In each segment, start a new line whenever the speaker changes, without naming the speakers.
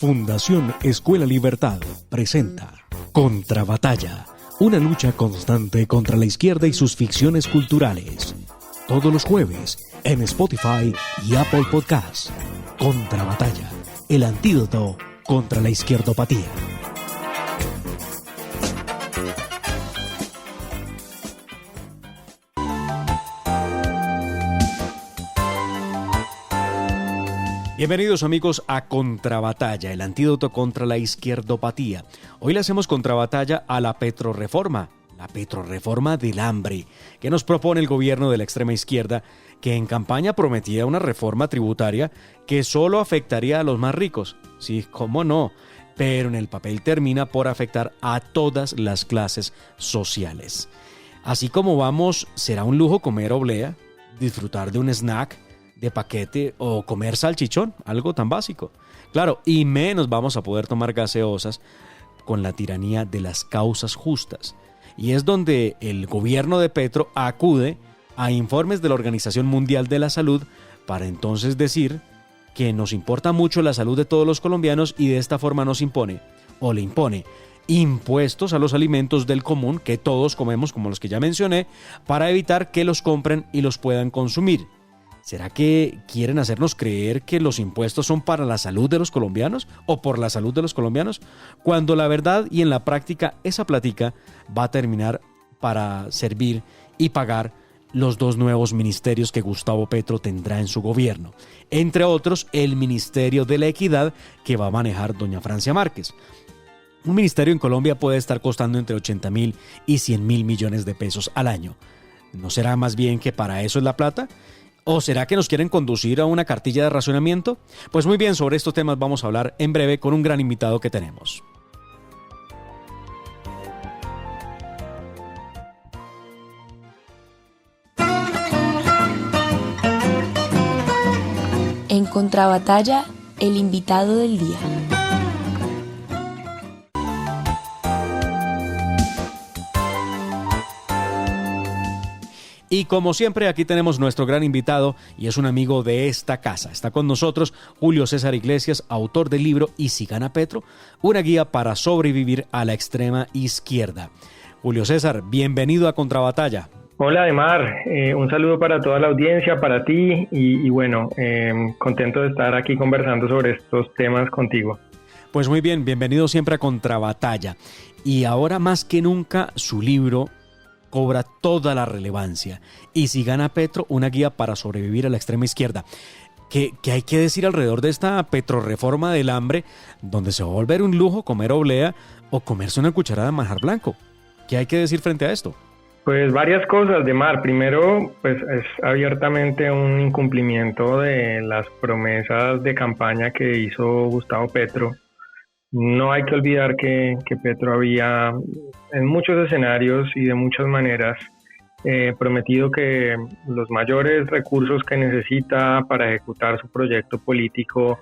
Fundación Escuela Libertad presenta Contrabatalla, una lucha constante contra la izquierda y sus ficciones culturales. Todos los jueves en Spotify y Apple Podcasts. Contrabatalla, el antídoto contra la izquierdopatía. Bienvenidos amigos a Contrabatalla, el antídoto contra la izquierdopatía. Hoy le hacemos contrabatalla a la Petrorreforma, la Petrorreforma del hambre, que nos propone el gobierno de la extrema izquierda, que en campaña prometía una reforma tributaria que solo afectaría a los más ricos. Sí, cómo no, pero en el papel termina por afectar a todas las clases sociales. Así como vamos, será un lujo comer oblea, disfrutar de un snack de paquete o comer salchichón, algo tan básico. Claro, y menos vamos a poder tomar gaseosas con la tiranía de las causas justas. Y es donde el gobierno de Petro acude a informes de la Organización Mundial de la Salud para entonces decir que nos importa mucho la salud de todos los colombianos y de esta forma nos impone, o le impone, impuestos a los alimentos del común que todos comemos, como los que ya mencioné, para evitar que los compren y los puedan consumir. ¿Será que quieren hacernos creer que los impuestos son para la salud de los colombianos o por la salud de los colombianos? Cuando la verdad y en la práctica esa plática va a terminar para servir y pagar los dos nuevos ministerios que Gustavo Petro tendrá en su gobierno. Entre otros, el Ministerio de la Equidad que va a manejar doña Francia Márquez. Un ministerio en Colombia puede estar costando entre 80.000 y 100.000 millones de pesos al año. ¿No será más bien que para eso es la plata? ¿O será que nos quieren conducir a una cartilla de racionamiento? Pues muy bien, sobre estos temas vamos a hablar en breve con un gran invitado que tenemos.
En Contrabatalla, el invitado del día.
Y como siempre, aquí tenemos nuestro gran invitado y es un amigo de esta casa. Está con nosotros Julio César Iglesias, autor del libro Y si gana Petro, una guía para sobrevivir a la extrema izquierda. Julio César, bienvenido a Contrabatalla.
Hola, Aymar. Un saludo para toda la audiencia, para ti y bueno, contento de estar aquí conversando sobre estos temas contigo.
Pues muy bien, bienvenido siempre a Contrabatalla. Y ahora más que nunca su libro cobra toda la relevancia. Y si gana Petro, una guía para sobrevivir a la extrema izquierda. ¿Qué hay que decir alrededor de esta Petrorreforma del hambre, donde se va a volver un lujo comer oblea o comerse una cucharada de manjar blanco? ¿Qué hay que decir frente a esto?
Pues varias cosas, Demar. Primero, pues es abiertamente un incumplimiento de las promesas de campaña que hizo Gustavo Petro. No hay que olvidar que Petro había, en muchos escenarios y de muchas maneras, prometido que los mayores recursos que necesita para ejecutar su proyecto político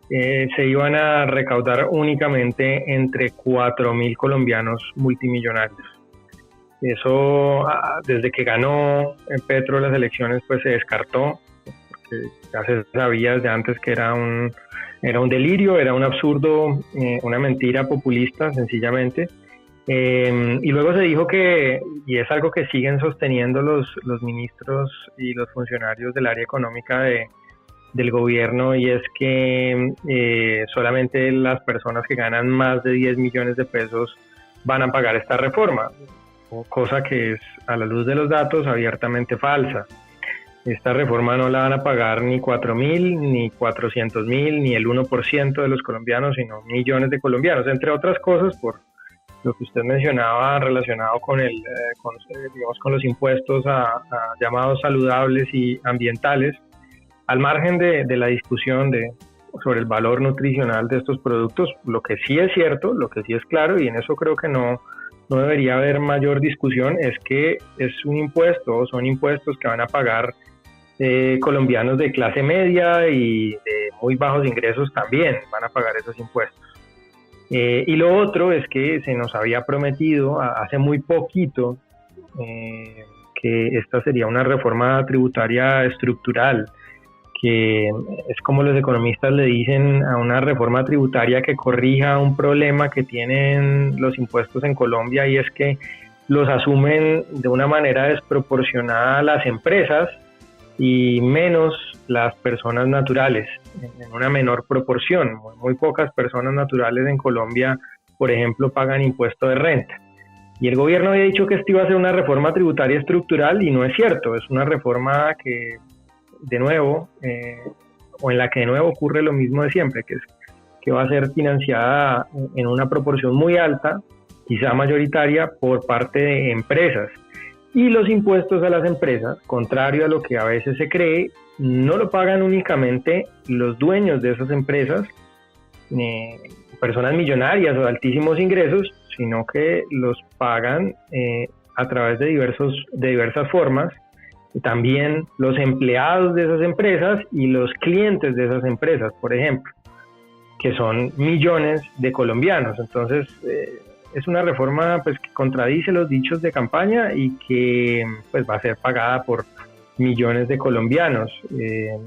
se iban a recaudar únicamente entre 4.000 colombianos multimillonarios. Eso, desde que ganó Petro las elecciones, pues se descartó, porque ya se sabía desde antes que era un delirio, era un absurdo, una mentira populista, sencillamente. Y luego se dijo que, y es algo que siguen sosteniendo los ministros y los funcionarios del área económica del gobierno, y es que solamente las personas que ganan más de 10 millones de pesos van a pagar esta reforma, cosa que es, a la luz de los datos, abiertamente falsa. Esta reforma no la van a pagar ni 4.000, ni 400.000, ni el 1% de los colombianos, sino millones de colombianos, entre otras cosas por lo que usted mencionaba relacionado con con los impuestos a llamados saludables y ambientales, al margen de la discusión sobre el valor nutricional de estos productos. Lo que sí es cierto, lo que sí es claro, y en eso creo que no debería haber mayor discusión, es que es un impuesto, son impuestos que van a pagar colombianos de clase media y de muy bajos ingresos también van a pagar esos impuestos. Y lo otro es que se nos había prometido hace muy poquito que esta sería una reforma tributaria estructural que es como los economistas le dicen a una reforma tributaria que corrija un problema que tienen los impuestos en Colombia, y es que los asumen de una manera desproporcionada las empresas y menos las personas naturales, en una menor proporción. Muy pocas personas naturales en Colombia, por ejemplo, pagan impuesto de renta. Y el gobierno había dicho que esto iba a ser una reforma tributaria estructural, y no es cierto. Es una reforma que, de nuevo, o en la que de nuevo ocurre lo mismo de siempre, que es que va a ser financiada en una proporción muy alta, quizá mayoritaria, por parte de empresas. Y los impuestos a las empresas, contrario a lo que a veces se cree, no lo pagan únicamente los dueños de esas empresas, personas millonarias o de altísimos ingresos, sino que los pagan a través de diversas formas, también los empleados de esas empresas y los clientes de esas empresas, por ejemplo, que son millones de colombianos. Entonces, es una reforma pues que contradice los dichos de campaña y que pues va a ser pagada por millones de colombianos.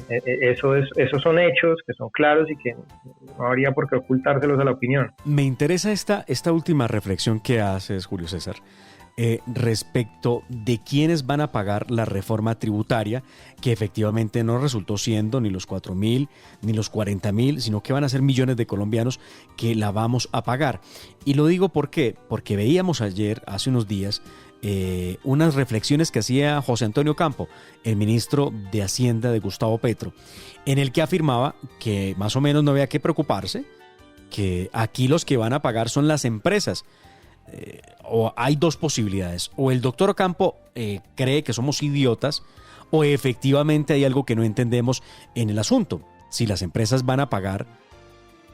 Esos son hechos que son claros y que no habría por qué ocultárselos a la opinión.
Me interesa esta última reflexión que haces, Julio César, respecto de quiénes van a pagar la reforma tributaria, que efectivamente no resultó siendo ni los 4.000 ni los 40.000, sino que van a ser millones de colombianos que la vamos a pagar. Y lo digo porque veíamos hace unos días, unas reflexiones que hacía José Antonio Campo, el ministro de Hacienda de Gustavo Petro, en el que afirmaba que más o menos no había que preocuparse, que aquí los que van a pagar son las empresas. O hay dos posibilidades: o el doctor Ocampo cree que somos idiotas, o efectivamente hay algo que no entendemos en el asunto. Si las empresas van a pagar,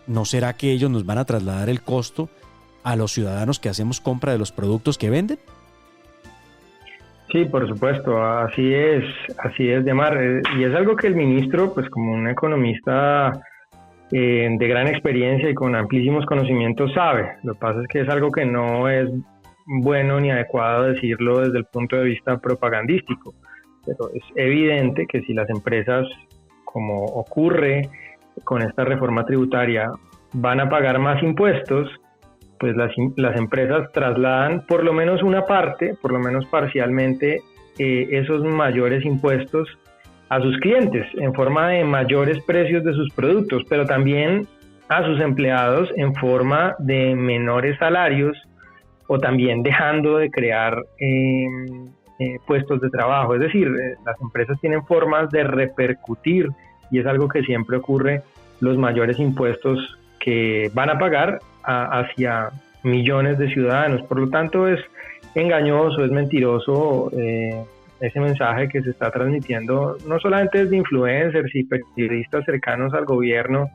¿no será que ellos nos van a trasladar el costo a los ciudadanos que hacemos compra de los productos que venden?
Sí, por supuesto, así es, Diomar, y es algo que el ministro, pues como un economista de gran experiencia y con amplísimos conocimientos, sabe. Lo que pasa es que es algo que no es bueno ni adecuado decirlo desde el punto de vista propagandístico, pero es evidente que si las empresas, como ocurre con esta reforma tributaria, van a pagar más impuestos, pues las empresas trasladan por lo menos una parte, por lo menos parcialmente, esos mayores impuestos a sus clientes en forma de mayores precios de sus productos, pero también a sus empleados en forma de menores salarios, o también dejando de crear puestos de trabajo. Es decir, las empresas tienen formas de repercutir, y es algo que siempre ocurre, los mayores impuestos que van a pagar hacia millones de ciudadanos. Por lo tanto, es engañoso, es mentiroso ese mensaje que se está transmitiendo, no solamente desde influencers y periodistas cercanos al gobierno,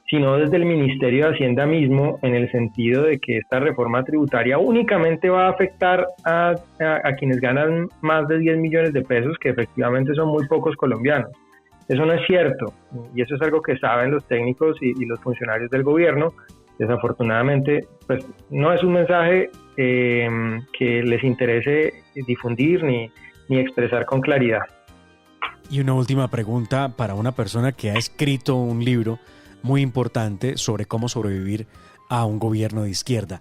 sino desde el Ministerio de Hacienda mismo, en el sentido de que esta reforma tributaria únicamente va a afectar a quienes ganan más de 10 millones de pesos, que efectivamente son muy pocos colombianos. Eso no es cierto, y eso es algo que saben los técnicos y los funcionarios del gobierno. Desafortunadamente, pues no es un mensaje que les interese difundir ni expresar con claridad.
Y una última pregunta para una persona que ha escrito un libro muy importante sobre cómo sobrevivir a un gobierno de izquierda.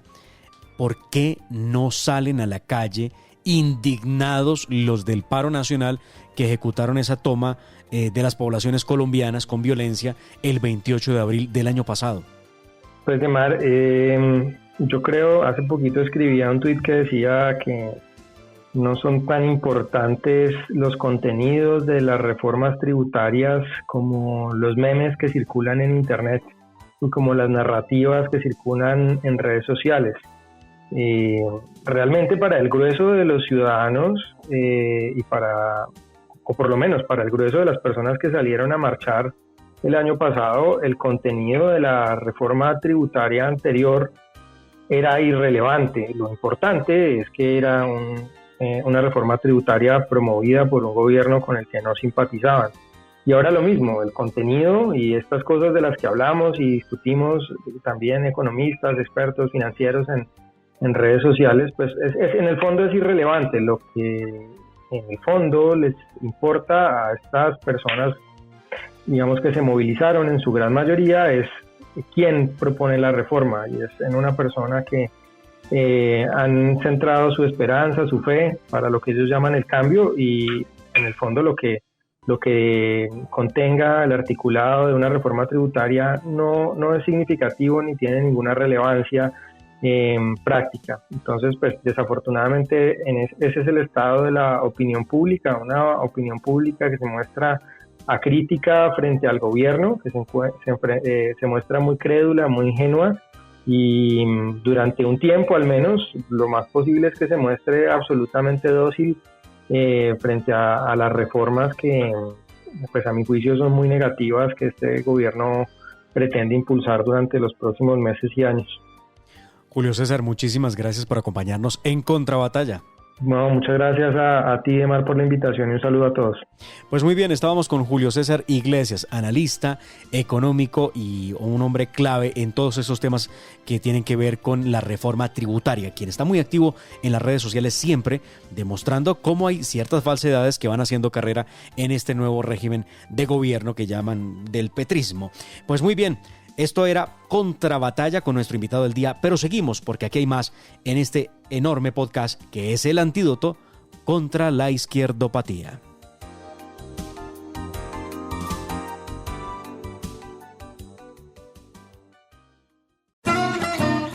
¿Por qué no salen a la calle indignados los del paro nacional que ejecutaron esa toma de las poblaciones colombianas con violencia el 28 de abril del año pasado?
Pues, Diomar, yo creo, hace poquito escribía un tuit que decía que no son tan importantes los contenidos de las reformas tributarias como los memes que circulan en internet y como las narrativas que circulan en redes sociales. Realmente para el grueso de los ciudadanos o por lo menos para el grueso de las personas que salieron a marchar el año pasado, el contenido de la reforma tributaria anterior era irrelevante. Lo importante es que era una reforma tributaria promovida por un gobierno con el que no simpatizaban. Y ahora lo mismo, el contenido y estas cosas de las que hablamos y discutimos también economistas, expertos financieros en redes sociales, pues en el fondo es irrelevante. Lo que en el fondo les importa a estas personas digamos que se movilizaron en su gran mayoría es quién propone la reforma, y es en una persona que han centrado su esperanza, su fe para lo que ellos llaman el cambio, y en el fondo lo que contenga el articulado de una reforma tributaria no es significativo ni tiene ninguna relevancia práctica. Entonces, pues desafortunadamente ese es el estado de la opinión pública, una opinión pública que se muestra acrítica frente al gobierno, que se muestra muy crédula, muy ingenua, y durante un tiempo al menos lo más posible es que se muestre absolutamente dócil frente a las reformas que, pues a mi juicio, son muy negativas que este gobierno pretende impulsar durante los próximos meses y años.
Julio César, muchísimas gracias por acompañarnos en Contrabatalla.
No, muchas gracias a ti, Emar, por la invitación, y un saludo a todos.
Pues muy bien, estábamos con Julio César Iglesias, analista económico y un hombre clave en todos esos temas que tienen que ver con la reforma tributaria, quien está muy activo en las redes sociales siempre, demostrando cómo hay ciertas falsedades que van haciendo carrera en este nuevo régimen de gobierno que llaman del petrismo. Pues muy bien. Esto era Contrabatalla con nuestro invitado del día, pero seguimos porque aquí hay más en este enorme podcast que es el antídoto contra la izquierdopatía.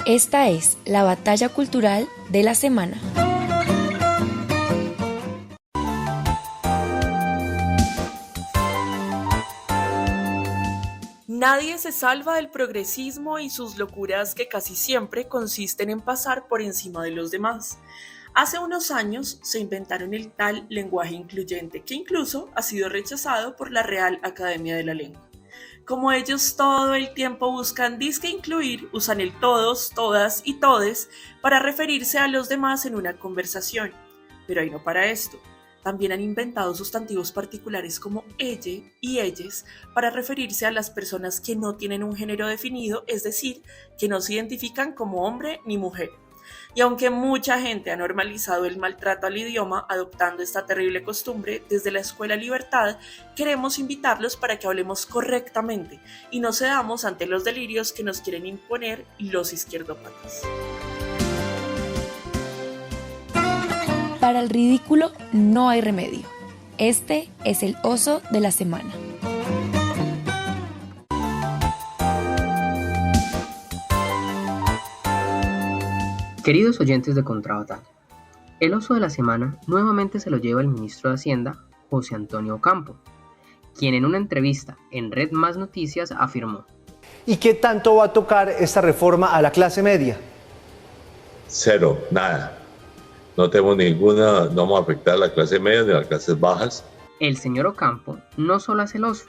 Esta es la batalla cultural de la semana.
Nadie se salva del progresismo y sus locuras que casi siempre consisten en pasar por encima de los demás. Hace unos años se inventaron el tal lenguaje incluyente, que incluso ha sido rechazado por la Real Academia de la Lengua. Como ellos todo el tiempo buscan disque incluir, usan el todos, todas y todes para referirse a los demás en una conversación. Pero ahí no para esto. También han inventado sustantivos particulares como elle y elles para referirse a las personas que no tienen un género definido, es decir, que no se identifican como hombre ni mujer. Y aunque mucha gente ha normalizado el maltrato al idioma adoptando esta terrible costumbre, desde la Escuela Libertad queremos invitarlos para que hablemos correctamente y no cedamos ante los delirios que nos quieren imponer los izquierdópatas.
Para el ridículo no hay remedio. Este es el oso de la semana.
Queridos oyentes de Contrabatalla, el oso de la semana nuevamente se lo lleva el ministro de Hacienda, José Antonio Ocampo, quien en una entrevista en Red Más Noticias afirmó:
¿y qué tanto va a tocar esta reforma a la clase media?
Cero, nada. No tenemos ninguna, no vamos a afectar a la clase media ni a las clases bajas.
El señor Ocampo no solo hace el oso,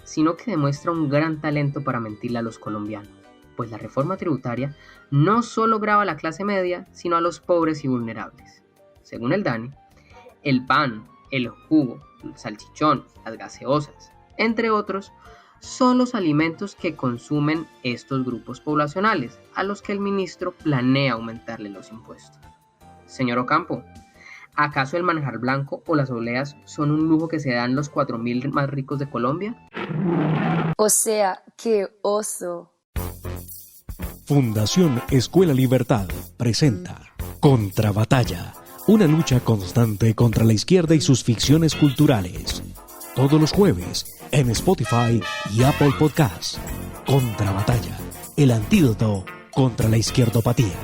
sino que demuestra un gran talento para mentirle a los colombianos, pues la reforma tributaria no solo grava a la clase media, sino a los pobres y vulnerables. Según el DANE, el pan, el jugo, el salchichón, las gaseosas, entre otros, son los alimentos que consumen estos grupos poblacionales, a los que el ministro planea aumentarle los impuestos. Señor Ocampo, ¿acaso el manjar blanco o las obleas son un lujo que se dan los 4.000 más ricos de Colombia?
O sea, ¡qué oso!
Fundación Escuela Libertad presenta Contrabatalla, una lucha constante contra la izquierda y sus ficciones culturales. Todos los jueves en Spotify y Apple Podcasts. Contrabatalla, el antídoto contra la izquierdopatía.